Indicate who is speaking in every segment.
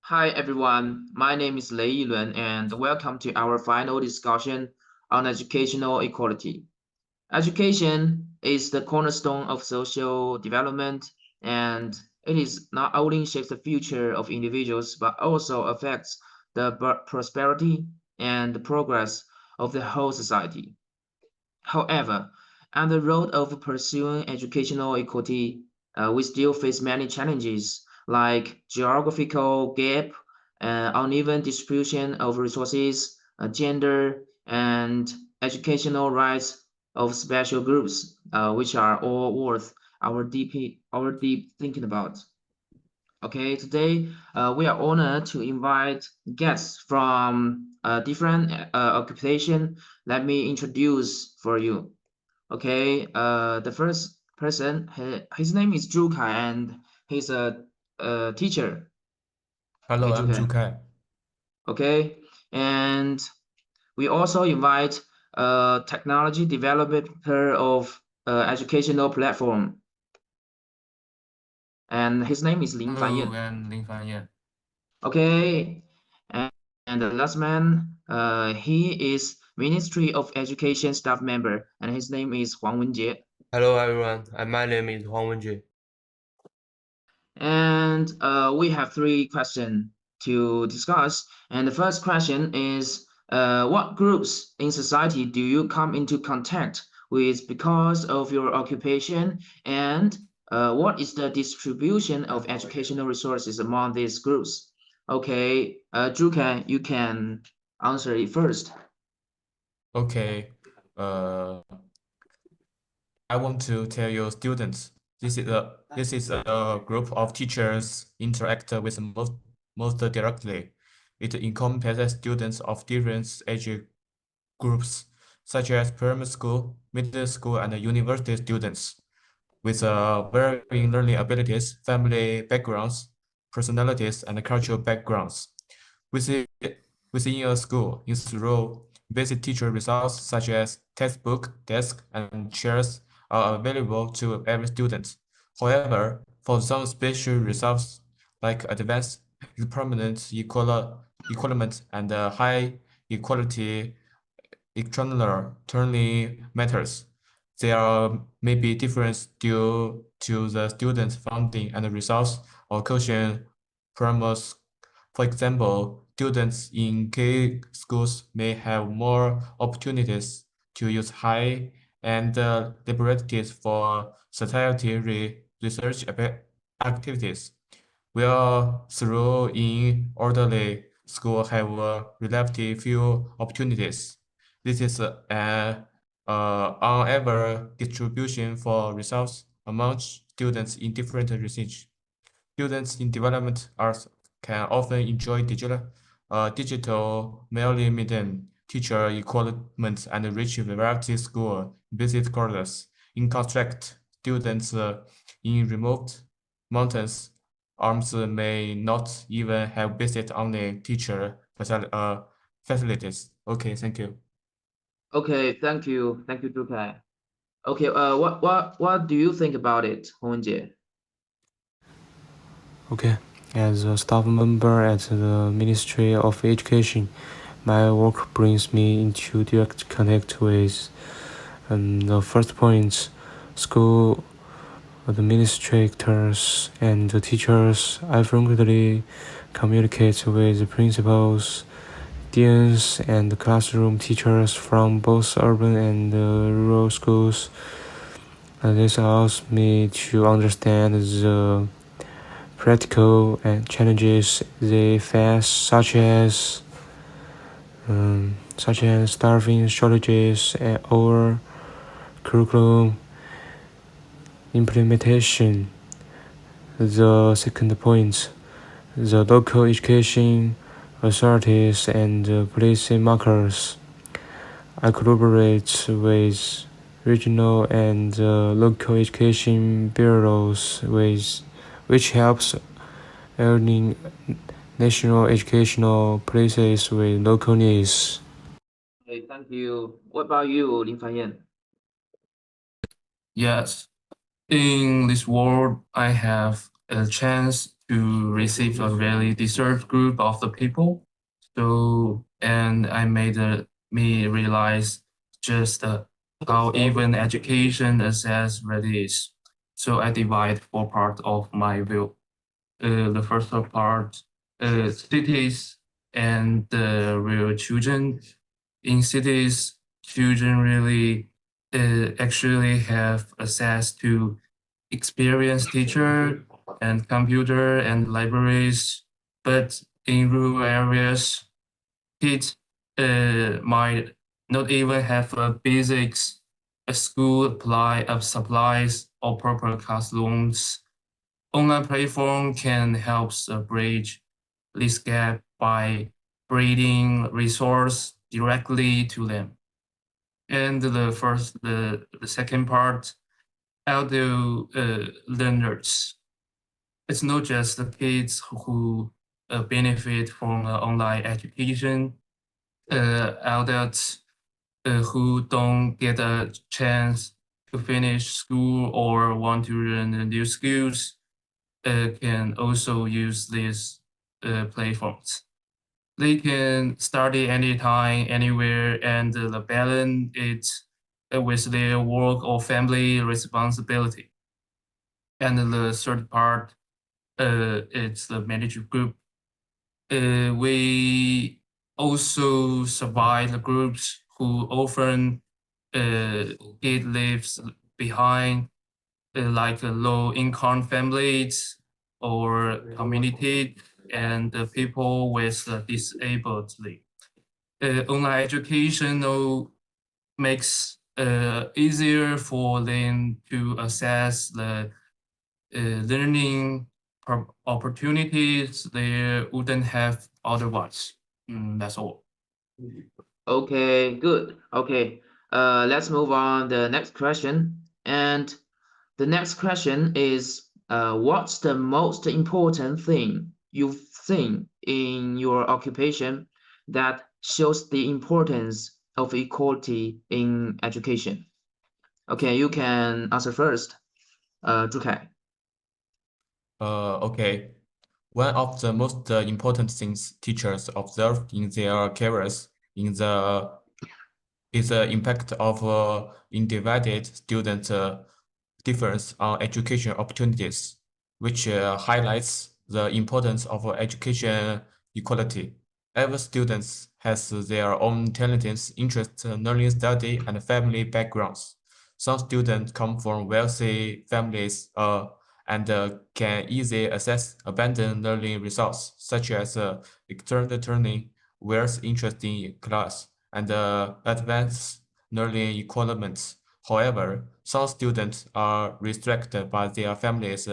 Speaker 1: Hi everyone, my name is Lei Yilun and welcome to our final discussion on educational equality. Education is the cornerstone of social development and it is not only shapes the future of individuals but also affects the prosperity and the progress of the whole society. However, on the road of pursuing educational equity, we still face many challenges like geographical gap, uneven distribution of resources, gender, and educational rights of special groups, which are all worth our deep thinking about. Okay, today we are honored to invite guests from different occupation. Let me introduce for you. Okay, the first person, his name is Zhu Kai, and he's a teacher. Okay,
Speaker 2: Hello,
Speaker 1: Zhu
Speaker 2: I'm
Speaker 1: Kai.
Speaker 2: Zhu Kai.
Speaker 1: Okay, and we also invite a technology developer of educational platform, and his name is Lin
Speaker 2: Hello,
Speaker 1: Fanyan.
Speaker 2: I'm Lin Fanyan.
Speaker 1: Okay, and the last man, he is Ministry of Education staff member, and his name is Huang Wenjie.
Speaker 3: Hello everyone, my name is Huang Wenjie.
Speaker 1: And we have three questions to discuss. And the first question is, what groups in society do you come into contact with because of your occupation? And what is the distribution of educational resources among these groups? Okay, Zhukai, you can answer it first.
Speaker 2: Okay, uh, I want to tell you students, this is a group of teachers interact with most directly. It encompasses students of different age groups, such as primary school, middle school, and university students, with varying learning abilities, family backgrounds, personalities, and cultural backgrounds. Within, within a school, its role, basic teacher resources such as textbook, desk, and chairs are available to every student. However, for some special resources like advanced permanent equipment and high equality external turning matters, there may be difference due to the student's funding and resource or caution parameters. For example, students in K schools may have more opportunities to use high-end laboratories for society research activities, where through in orderly school have relatively few opportunities. This is uneven distribution for results among students in different research. Students in development arts can often enjoy digital multimedia teacher equipment and rich variety school visit courses. In contrast, students in remote mountains arms may not even have basic only teacher facilities. Okay, thank you.
Speaker 1: Okay, thank you, Zhukai. Okay, what do you think about it, Hongjie?
Speaker 4: Okay, as a staff member at the Ministry of Education, my work brings me into direct contact with the first point, school administrators and the teachers. I frequently communicate with the principals, deans, and classroom teachers from both urban and rural schools. This allows me to understand the practical challenges they face, such as staffing shortages or curriculum implementation. The second point, the local education authorities and policy makers. I collaborate with regional and local education bureaus, which helps aligning national educational policies with local needs.
Speaker 1: Okay, thank you. What about you, Lin Fanyan?
Speaker 2: Yes, in this world, I have a chance
Speaker 5: to receive a really deserved group of the people. So, and I made me realize just how even education access really is. So I divide four parts of my view. The first part, cities and real children. In cities, children really actually have access to experienced teacher and computer and libraries. But in rural areas, kids might not even have basics, a school apply of supplies or proper classrooms. Online platform can help bridge this gap by bringing resource directly to them. And the second part, elder learners. It's not just the kids who benefit from online education. Adults who don't get a chance to finish school or want to learn new skills can also use these platforms. They can study anytime, anywhere, and balance it with their work or family responsibility. And the third part, it's the managed group. We also survive the groups who often get left behind, like low-income families or community and people with disability. Online education makes easier for them to access the learning opportunities they wouldn't have otherwise. That's all.
Speaker 1: Okay, good. Okay, let's move on the next question. And the next question is, what's the most important thing you've seen in your occupation that shows the importance of equality in education? Okay, you can answer first, Zhu Kai.
Speaker 2: Okay. One of the most important things teachers observe in their careers is the impact of undivided student difference on education opportunities, which highlights the importance of education equality. Every student has their own talents, interests, learning study, and family backgrounds. Some students come from wealthy families and can easily access abundant learning results, such as external learning, with interest in class, and advanced learning requirements. However, some students are restricted by their family's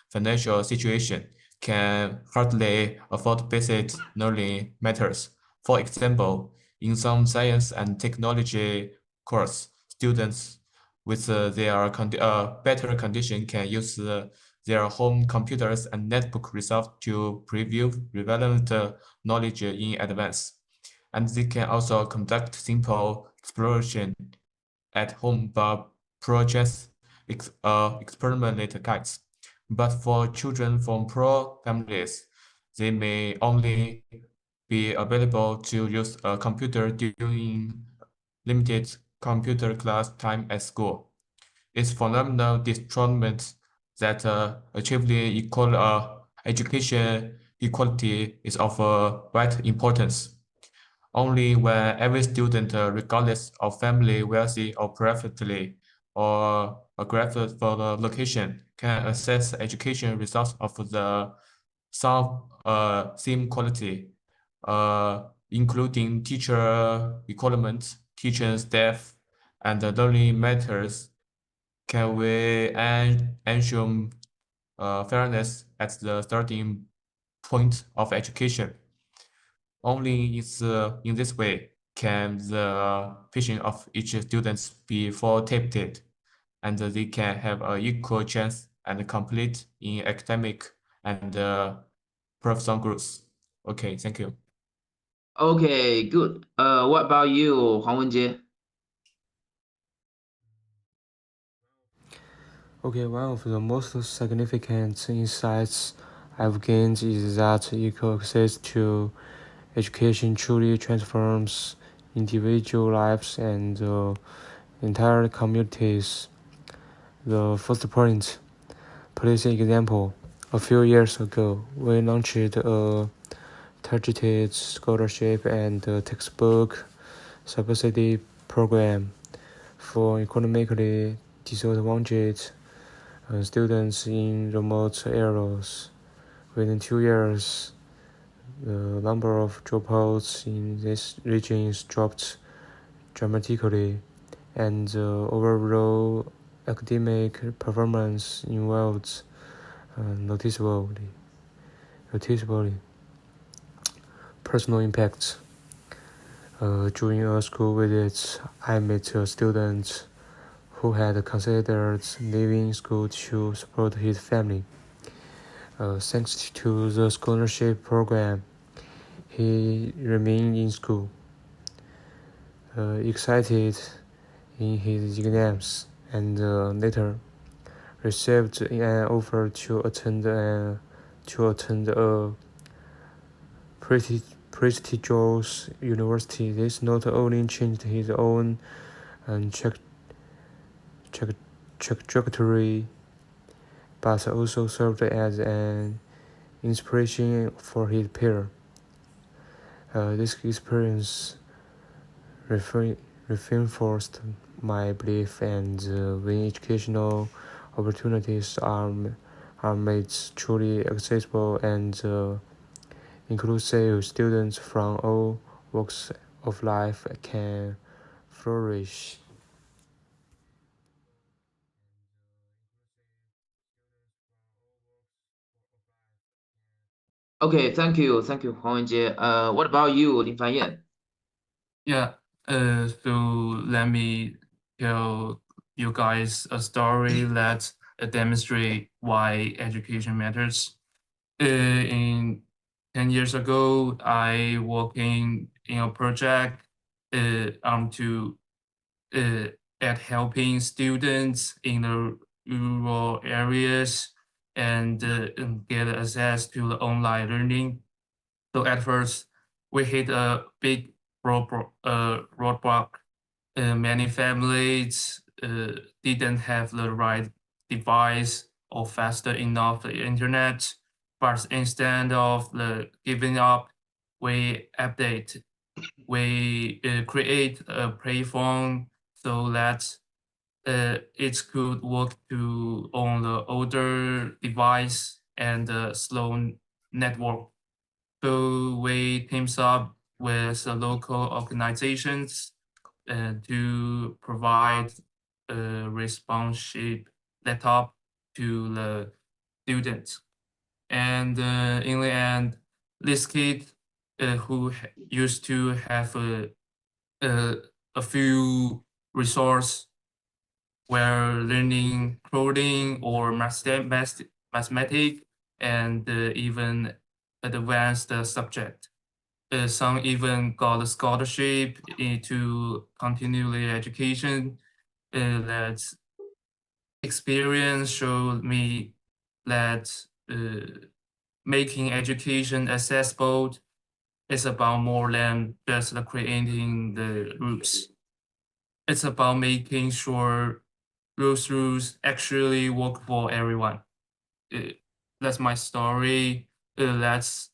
Speaker 2: financial situation, can hardly afford basic learning matters. For example, in some science and technology course, students with their better condition can use their home computers and netbook results to preview relevant knowledge in advance. And they can also conduct simple exploration at home by projects experiment guides. But for children from poor families, they may only be available to use a computer during limited computer class time at school. It's phenomenal determinant that achieving equal education equality is of vital importance. Only when every student, regardless of family, wealthy or privately, or geographic for the location, can access education results of the same quality, including teacher requirements, teaching staff, and the learning matters. Can we ensure fairness at the starting point of education? Only in this way can the patient of each student be protected, and they can have an equal chance and complete in academic and professional growth. Okay, thank you.
Speaker 1: Okay, good. What about you, Huang Wenjie?
Speaker 4: Okay, one of the most significant insights I've gained is that equal access to education truly transforms individual lives and entire communities. The first point, please example. A few years ago, we launched a targeted scholarship and textbook subsidy program for economically disadvantaged students in remote areas. Within 2 years, the number of dropouts in these regions dropped dramatically, and the overall academic performance improved noticeably. Personal impact. During a school visit, I met a student who had considered leaving school to support his family. Thanks to the scholarship program, he remained in school, excited in his exams, and later received an offer to attend a prestigious university. This not only changed his own trajectory, but also served as an inspiration for his peers. This experience reinforced my belief, and when educational opportunities are made truly accessible and inclusive, students from all walks of life can flourish.
Speaker 1: Okay, thank you, Huang Wenjie. What about you, Lin Fanyan?
Speaker 5: Yeah, so let me tell you guys a story that demonstrate why education matters. In 10 years ago, I working in a project to at helping students in the rural areas and get access to the online learning. So at first, we hit a big roadblock. Many families didn't have the right device or faster enough internet. But instead of giving up, we create a platform so that it could work on the older device and slow network. So we teams up with the local organizations to provide a responsive laptop to the students. And in the end, this kid who used to have a few resource where learning coding or mathematics and even advanced subject. Some even got a scholarship into continuing education. That experience showed me that making education accessible is about more than just creating the rules. It's about making sure those rules actually work for everyone. That's my story. Let's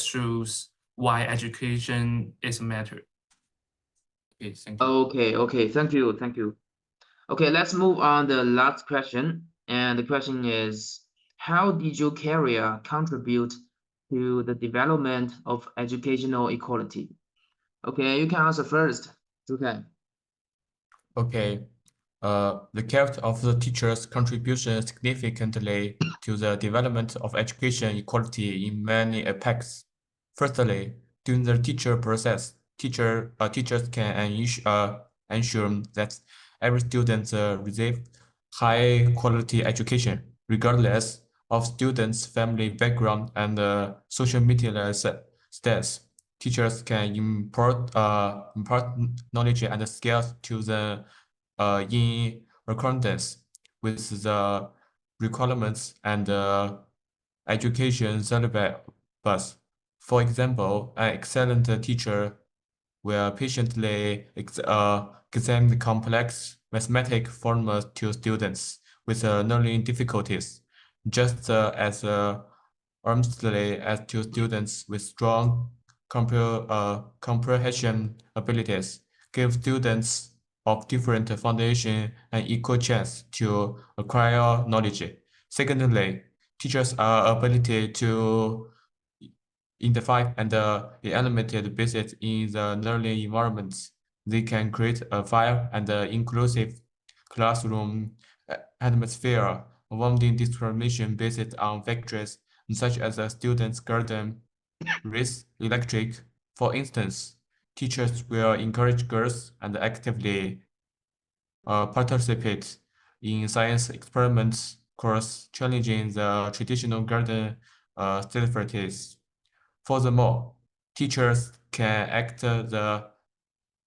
Speaker 5: choose why education is a matter. Okay, thank you.
Speaker 1: Okay, thank you. Okay, let's move on the last question. And the question is, how did your career contribute to the development of educational equality? Okay, you can answer first. Okay.
Speaker 2: Okay. The character of the teacher's contribution significantly to the development of education equality in many aspects. Firstly, during the teacher process, teachers can ensure that every student receives high quality education, regardless of students' family background and social media status. Teachers can impart knowledge and skills to the in accordance with the requirements and education syllabus. For example, an excellent teacher will patiently examine complex mathematical formulas to students with learning difficulties, just as earnestly as to students with strong comprehension abilities. Give students of different foundation an equal chance to acquire knowledge. Secondly, teachers are ability to identify and eliminate biases in the learning environments. They can create a fair and inclusive classroom atmosphere, avoiding discrimination based on factors such as a student's garden, race, electric. For instance, teachers will encourage girls and actively participate in science experiments course, challenging the traditional garden activities. Furthermore, teachers can act the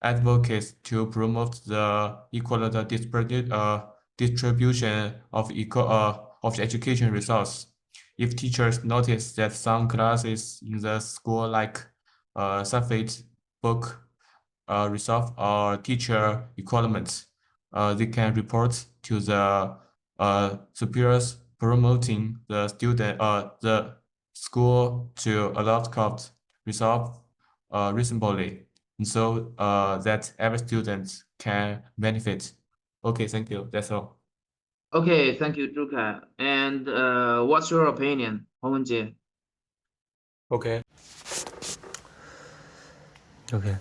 Speaker 2: advocates to promote the equal distribution of education resource. If teachers notice that some classes in the school like subject, book, resolve, or teacher requirements, they can report to the superiors, promoting the school to adopt cost resolve reasonably, so that every student can benefit. Okay, thank you. That's all.
Speaker 1: Okay, thank you, Zhukai. And what's your opinion, Hong Wenjie?
Speaker 3: Okay.
Speaker 4: Okay.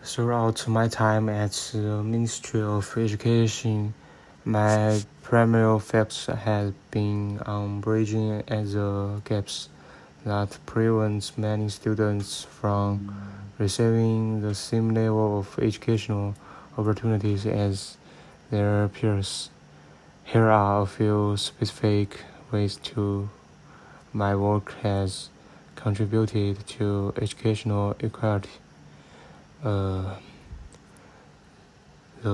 Speaker 4: Throughout my time at the Ministry of Education, my primary focus has been on bridging the gaps that prevents many students from receiving the same level of educational opportunities as their peers. Here are a few specific ways to my work has contributed to educational equality. The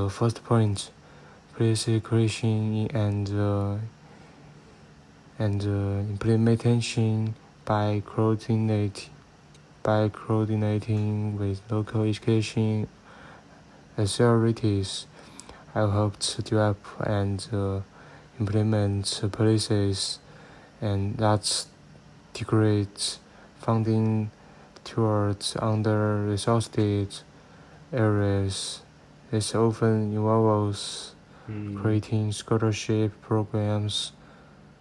Speaker 4: first point, policy creation and implementation by coordinating with local education authorities. I hope to develop and implement policies and that decrease funding towards under-resourced areas. This often involves creating scholarship programs,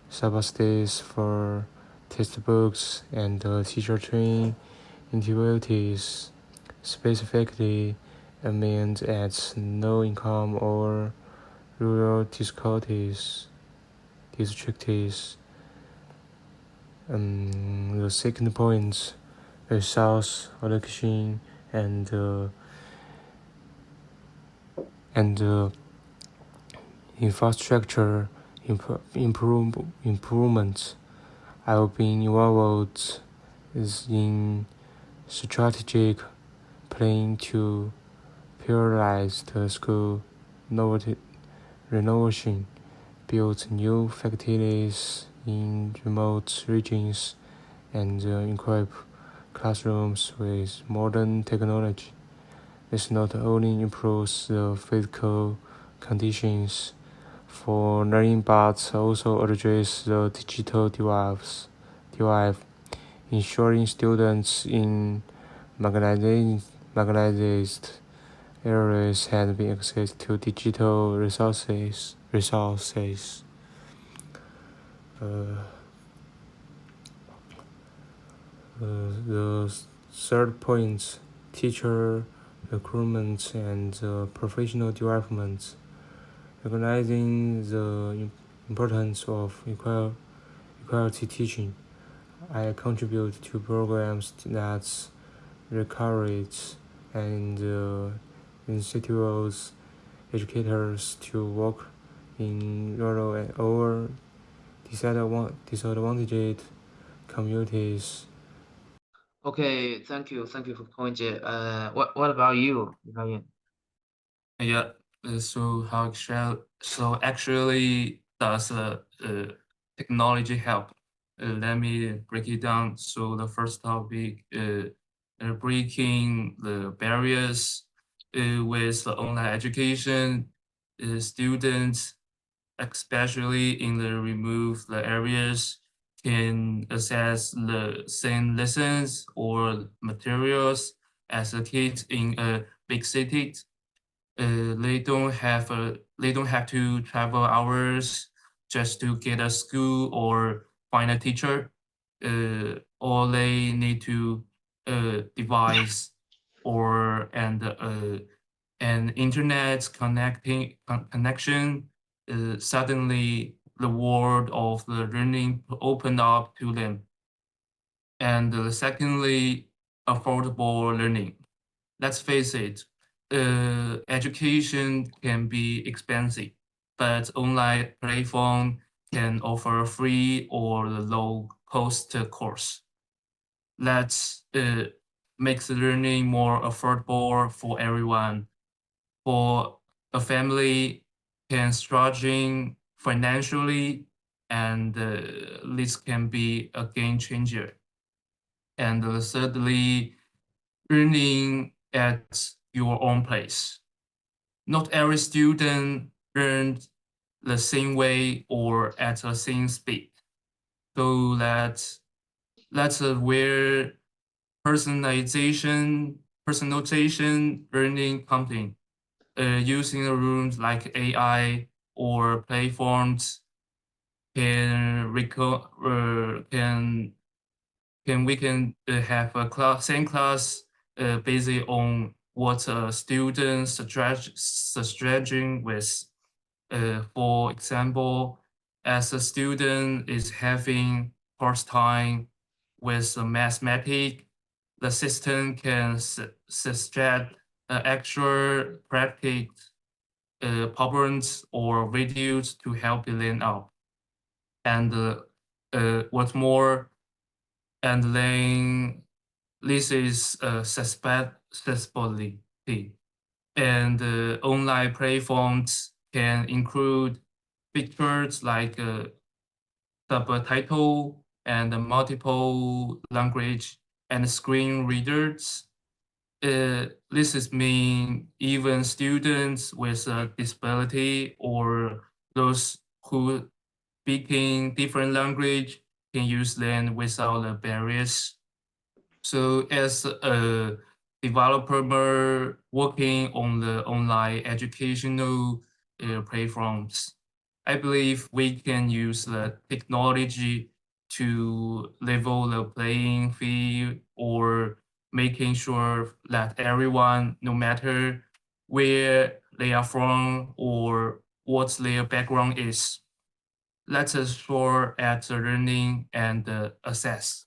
Speaker 4: subsidies for textbooks, and teacher training activities specifically aimed at low-income or rural districts. The second point, resource allocation and infrastructure improvements. I have been involved in strategic planning to prioritize the school renovation, build new facilities in remote regions, and equip classrooms with modern technology. This not only improves the physical conditions for learning but also addresses the digital divide, ensuring students in marginalized areas have access to digital resources. The third point, teacher recruitment and professional development. Recognizing the importance of equality teaching, I contribute to programs that encourage and incentives educators to work in rural or disadvantaged communities.
Speaker 1: Okay, thank you for Hong Wenjie. What about you, Liang?
Speaker 5: Yeah. So actually does technology help let me break it down. So the first topic, breaking the barriers with the online education. Students, especially in the remote areas, can access the same lessons or materials as a kid in a big city. They don't have to travel hours just to get a school or find a teacher. All they need to device or an internet connection. Suddenly the world of the learning opened up to them. And secondly, affordable learning. Let's face it, education can be expensive, but online platform can offer free or low-cost course. Let's make the learning more affordable for everyone. For a family can struggling financially, and this can be a game changer. And thirdly, learning at your own pace. Not every student learned the same way or at the same speed. So that's where personalization learning comes in. Using rooms like AI or platforms can we can have a same class based on what students struggling with. For example, as a student is having hard time with mathematics, the system can suggest actual practice problems or videos to help you learn out. And what's more, and then this is accessibility. And online platforms can include features like subtitle and multiple language and screen readers. This is mean even students with a disability or those who speaking different language can use them without the barriers. So as a developer working on the online educational platforms, I believe we can use the technology to level the playing field or making sure that everyone, no matter where they are from or what their background is, let us sure at the learning and access.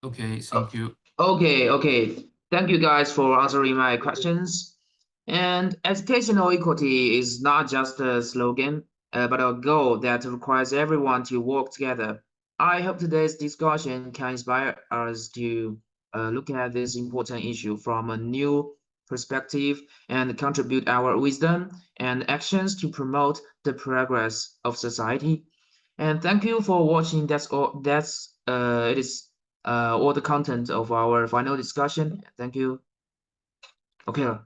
Speaker 5: Okay, thank you.
Speaker 1: Okay. Thank you guys for answering my questions. And educational equality is not just a slogan, but a goal that requires everyone to work together. I hope today's discussion can inspire us to look at this important issue from a new perspective and contribute our wisdom and actions to promote the progress of society. And thank you for watching. That's all. It is all the content of our final discussion. Thank you. Okay.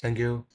Speaker 3: Thank you.